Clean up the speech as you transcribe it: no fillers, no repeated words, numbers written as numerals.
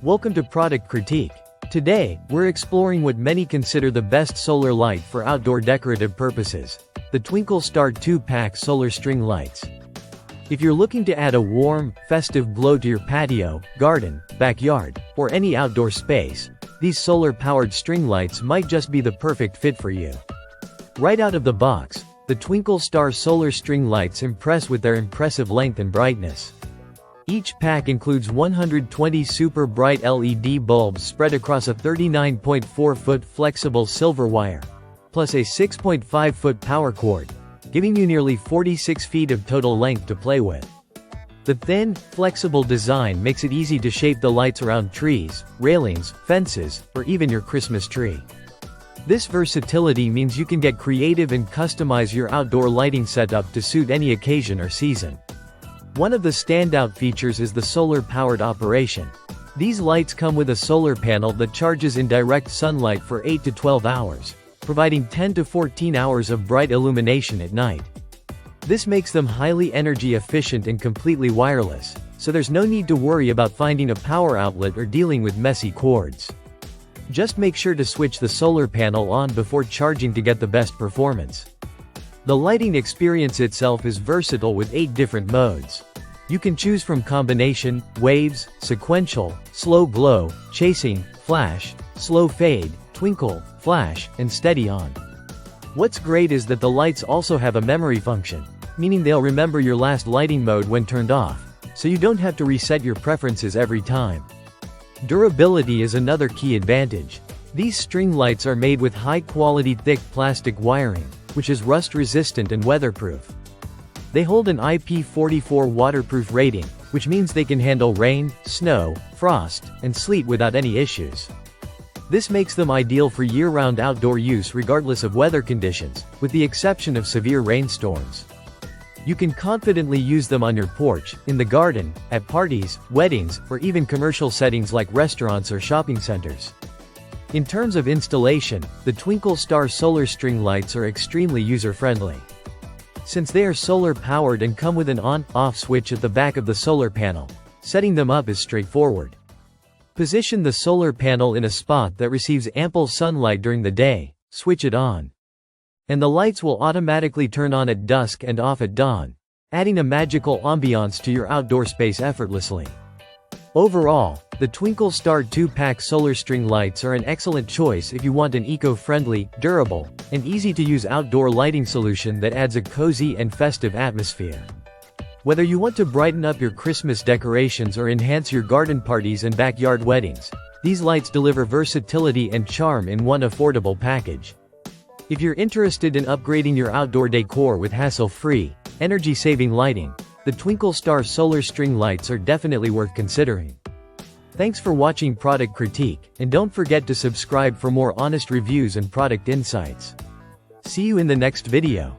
Welcome to Product Critique. Today, we're exploring what many consider the best solar light for outdoor decorative purposes, the Twinkle Star 2-pack solar string lights. If you're looking to add a warm, festive glow to your patio, garden, backyard, or any outdoor space, these solar-powered string lights might just be the perfect fit for you. Right out of the box, the Twinkle Star solar string lights impress with their impressive length and brightness. Each pack includes 120 super bright LED bulbs spread across a 39.4-foot flexible silver wire, plus a 6.5-foot power cord, giving you nearly 46 feet of total length to play with. The thin, flexible design makes it easy to shape the lights around trees, railings, fences, or even your Christmas tree. This versatility means you can get creative and customize your outdoor lighting setup to suit any occasion or season. One of the standout features is the solar-powered operation. These lights come with a solar panel that charges in direct sunlight for 8 to 12 hours, providing 10 to 14 hours of bright illumination at night. This makes them highly energy efficient and completely wireless, so there's no need to worry about finding a power outlet or dealing with messy cords. Just make sure to switch the solar panel on before charging to get the best performance. The lighting experience itself is versatile with 8 different modes. You can choose from combination, waves, sequential, slow glow, chasing, flash, slow fade, twinkle, flash, and steady on. What's great is that the lights also have a memory function, meaning they'll remember your last lighting mode when turned off, so you don't have to reset your preferences every time. Durability is another key advantage. These string lights are made with high-quality thick plastic wiring, which is rust-resistant and weatherproof. They hold an IP44 waterproof rating, which means they can handle rain, snow, frost, and sleet without any issues. This makes them ideal for year-round outdoor use regardless of weather conditions, with the exception of severe rainstorms. You can confidently use them on your porch, in the garden, at parties, weddings, or even commercial settings like restaurants or shopping centers. In terms of installation, the Twinkle Star solar string lights are extremely user-friendly. Since they are solar-powered and come with an on-off switch at the back of the solar panel, setting them up is straightforward. Position the solar panel in a spot that receives ample sunlight during the day, switch it on, and the lights will automatically turn on at dusk and off at dawn, adding a magical ambiance to your outdoor space effortlessly. Overall, the Twinkle Star 2-pack solar string lights are an excellent choice if you want an eco-friendly, durable, and easy-to-use outdoor lighting solution that adds a cozy and festive atmosphere. Whether you want to brighten up your Christmas decorations or enhance your garden parties and backyard weddings, these lights deliver versatility and charm in one affordable package. If you're interested in upgrading your outdoor decor with hassle-free, energy-saving lighting, the Twinkle Star solar string lights are definitely worth considering. Thanks for watching Product Critique, and don't forget to subscribe for more honest reviews and product insights. See you in the next video.